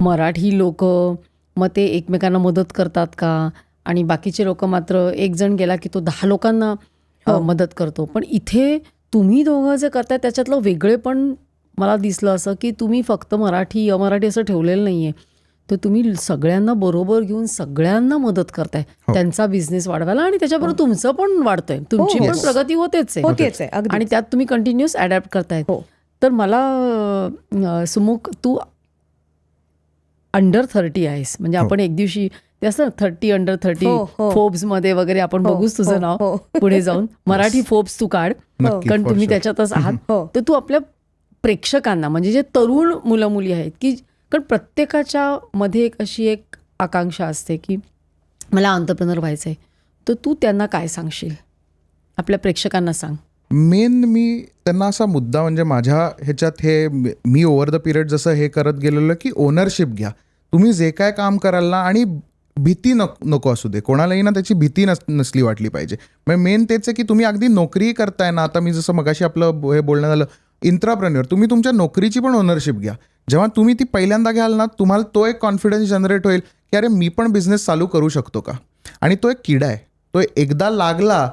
मराठी लोक मग ते एकमेकांना मदत करतात का, आणि बाकीचे लोक मात्र एक जण गेला की तो 10 लोकांना मदत करतो. पण इथे तुम्ही दोघं जे करताय त्याच्यातलं वेगळे पण मला दिसलं असं की तुम्ही फक्त मराठी अमराठी असं ठेवलेलं नाहीये, तर तुम्ही सगळ्यांना बरोबर घेऊन सगळ्यांना मदत करताय त्यांचा बिझनेस वाढवायला, आणि त्याच्याबरोबर तुमचं पण वाढतंय, तुमची पण प्रगती होतेच आहे आणि त्यात तुम्ही कंटिन्युअस अडॅप्ट करताय. तर मला सुमुख, तू अंडर 30 आहेस, म्हणजे आपण एक दिवशी ते असं 30 अंडर 30 फोर्ब्स मध्ये वगैरे आपण बघूच तुझं नाव पुढे जाऊन. मराठी फोर्ब्स तू काढ, कारण तुम्ही त्याच्यातच आहात. तर तू आपल्या प्रेक्षकांना, म्हणजे जे तरुण मुलं मुली आहेत, की कारण प्रत्येकाच्या मध्ये एक अशी एक आकांक्षा असते की मला एंटरप्रेन्योर व्हायचं आहे, तर तू त्यांना काय सांगशील, आपल्या प्रेक्षकांना सांग. मेन मी त्यांना असा मुद्दा, म्हणजे माझ्या ह्याच्यात हे मी ओव्हर द पिरियड जसं हे करत गेलेलं की ओनरशिप घ्या. तुम्ही जे काय काम कराल ना, आणि भीती नको असू दे कोणालाही ना, त्याची भीती नसली वाटली पाहिजे. म्हणजे मेन तेच आहे की तुम्ही अगदी नोकरी करताय ना, आता मी जसं मगाशी आपलं हे बोलणं झालं इंट्राप्रेन्योर, तुम्ही तुमच्या नोकरीची पण ओनरशिप घ्या. जेव्हा तुम्ही ती पहिल्यांदा घ्याल ना, तुम्हाला तो एक कॉन्फिडन्स जनरेट होईल की अरे मी पण बिझनेस चालू करू शकतो का. आणि तो एक किडा आहे, तो एकदा लागला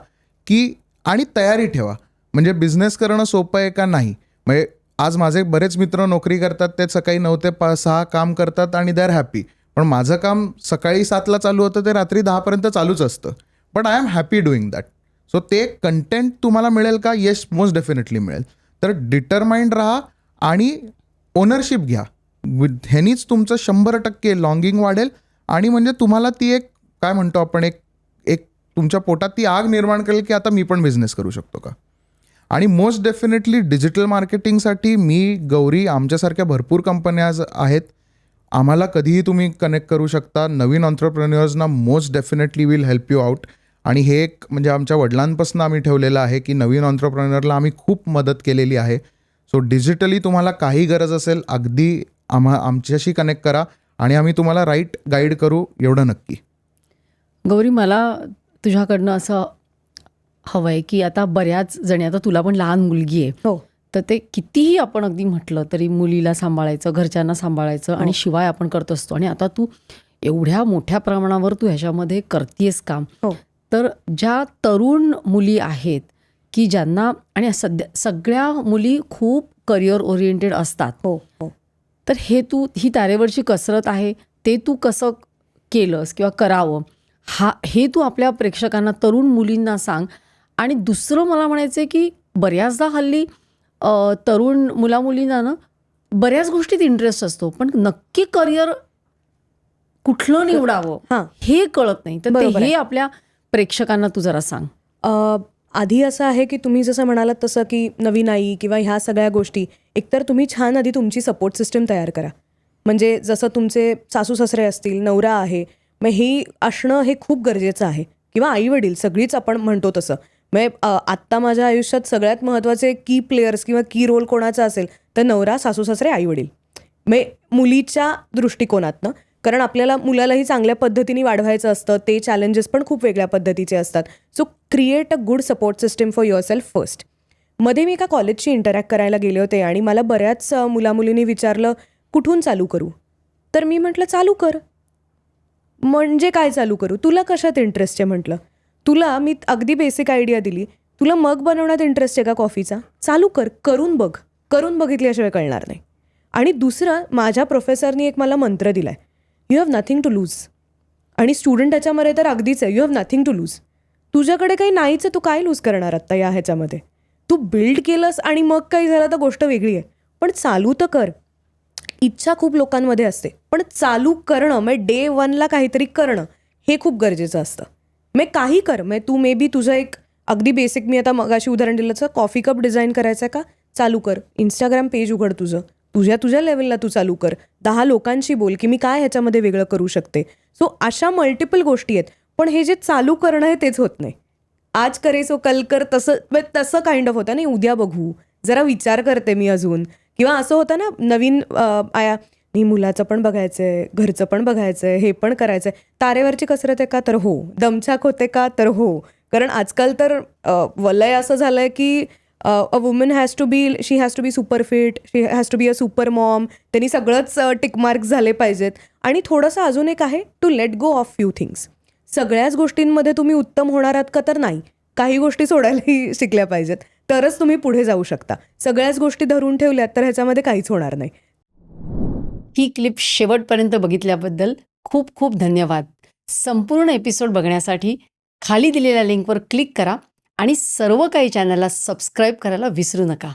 की, आणि तयारी ठेवा. म्हणजे बिझनेस करणं सोपं आहे का नाही. म्हणजे आज माझे बरेच मित्र नोकरी करतात, ते सकाळी 9 ते 6 काम करतात आणि दे आर हॅपी. पण माझं काम सकाळी 7ला चालू होतं, ते रात्री 10पर्यंत चालूच असतं. But I am happy doing that. So ते कंटेंट तुम्हाला मिळेल का? येस, मोस्ट डेफिनेटली मिळेल. तर डिटरमाइंड राहा आणि ओनरशिप घ्या. ह्यानीच तुमचं 100% लॉंगिंग वाढेल. आणि म्हणजे तुम्हाला ती एक काय म्हणतो आपण, एक तुमच्या पोटात ती आग निर्माण करेल की आता मी पण बिझनेस करू शकतो का. आणि मोस्ट डेफिनेटली डिजिटल मार्केटिंगसाठी मी, गौरी, आमच्यासारख्या भरपूर कंपन्या आहेत. आम्हाला कधीही तुम्ही कनेक्ट करू शकता. नवीन एंटरप्रेन्योर्सना most definitely will help you out. आणि हे एक म्हणजे आमच्या वडिलांपासून आम्ही ठेवलेलं आहे की नवीन एंटरप्रेन्योरला आम्ही खूप मदत केलेली आहे. सो डिजिटली तुम्हाला काही गरज असेल, अगदी आमच्याशी कनेक्ट करा आणि आम्ही तुम्हाला राईट गाईड करू, एवढं नक्की. गौरी, मला तुझ्याकडनं असं हवं आहे की आता बऱ्याच जणी, आता तुला पण लहान मुलगी आहे, तर ते कितीही आपण अगदी म्हटलं तरी मुलीला सांभाळायचं, घरच्यांना सांभाळायचं, आणि शिवाय आपण करत असतो. आणि आता तू एवढ्या मोठ्या प्रमाणावर तू ह्याच्यामध्ये करतेस काम. तर ज्या तरुण मुली आहेत की ज्यांना, आणि सगळ्या मुली खूप करिअर ओरिएंटेड असतात, तर ही तारेवरची कसरत आहे, ते तू कसं केलंस किंवा करावं, हे तू आपल्या प्रेक्षकांना, तरुण मुलींना सांग. आणि दुसरं मला म्हणायचं आहे की बऱ्याचदा हल्ली तरुण मुलींना ना बऱ्याच गोष्टीत इंटरेस्ट असतो, पण नक्की करिअर कुठलं निवडावं हे कळत नाही. तर हे आपल्या प्रेक्षकांना तू जरा सांग. आधी असं आहे की तुम्ही जसं म्हणालात तसं की नवीन आई किंवा ह्या सगळ्या गोष्टी, एकतर तुम्ही छान आधी तुमची सपोर्ट सिस्टम तयार करा. म्हणजे जसं तुमचे सासू सासरे असतील, नवरा आहे, मग हे असणं हे खूप गरजेचं आहे. किंवा आई वडील, सगळीच आपण म्हणतो तसं. म्हणजे आत्ता माझ्या आयुष्यात सगळ्यात महत्त्वाचे की प्लेयर्स किंवा की रोल कोणाचा असेल तर नवरा, सासू सासरे, आई वडील. म्हणजे मुलीच्या दृष्टिकोनातनं, कारण आपल्याला मुलालाही चांगल्या पद्धतीने वाढवायचं असतं, ते चॅलेंजेस पण खूप वेगळ्या पद्धतीचे असतात. So create a good support system for your self first. मध्ये मी एका कॉलेजशी इंटरॅक्ट करायला गेले होते आणि मला बऱ्याच मुलामुलींनी विचारलं कुठून चालू करू. तर मी म्हटलं चालू कर. म्हणजे काय चालू करू, तुला कशात इंटरेस्ट आहे म्हटलं. तुला मी अगदी बेसिक आयडिया दिली, तुला मग बनवण्यात इंटरेस्ट आहे का कॉफीचा, चालू कर, करून बघ. करून बघितल्याशिवाय कळणार नाही. आणि दुसरं, माझ्या प्रोफेसरनी एक मला मंत्र दिला आहे, you have nothing to lose. आणि स्टुडंट ह्याच्यामध्ये तर अगदीच आहे, you have nothing to lose. तुझ्याकडे काही नाहीच आहे, तू काय लूज करणार आत्ता या ह्याच्यामध्ये. तू बिल्ड केलंस आणि मग काही झालं तर गोष्ट वेगळी आहे, पण चालू तर कर. इच्छा खूप लोकांमध्ये असते, पण चालू करणं, म्हणजे डे 1ला काहीतरी करणं हे खूप गरजेचं असतं. मग काही कर, मग तू मे बी तुझं एक अगदी बेसिक, मी आता मगाशी उदाहरण दिलं तर कॉफी कप डिझाईन करायचं आहे का, चालू कर. इंस्टाग्राम पेज उघड तुझं, तुझ्या लेवलला तू चालू कर. 10 लोकांशी बोल की मी काय ह्याच्यामध्ये वेगळं करू शकते. सो अशा मल्टिपल गोष्टी आहेत, पण हे जे चालू करणं आहे तेच होत नाही. आज करे सो कल कर, तसं काइंड ऑफ होतं नाही. उद्या बघू, जरा विचार करते मी अजून. किंवा असं होतं ना, नवीन आया नाही, मुलाचं पण बघायचंय, घरचं पण बघायचंय, हे पण करायचंय. तारेवरची कसरत आहे का, तर हो. दमछाक होते का, तर हो. कारण आजकाल तर वलय असं झालंय की a woman has to be she has to be super fit, she has to be a super mom, त्यांनी सगळंच टिकमार्क्स झाले पाहिजेत. आणि थोडंसं अजून एक आहे, to let go of few things. सगळ्याच गोष्टींमध्ये तुम्ही उत्तम होणार आहात का, तर नाही. काही गोष्टी सोडायलाही शिकल्या पाहिजेत, तरच तुम्ही पुढे जाऊ शकता. सगळ्याच गोष्टी धरून ठेवल्यात तर ह्याच्यामध्ये काहीच होणार नाही. ही क्लिप शेवटपर्यंत बघितल्याबद्दल खूप खूप धन्यवाद. संपूर्ण एपिसोड बघण्यासाठी खाली दिलेल्या लिंकवर क्लिक करा आणि सर्व काही चॅनलला सबस्क्राईब करायला विसरू नका.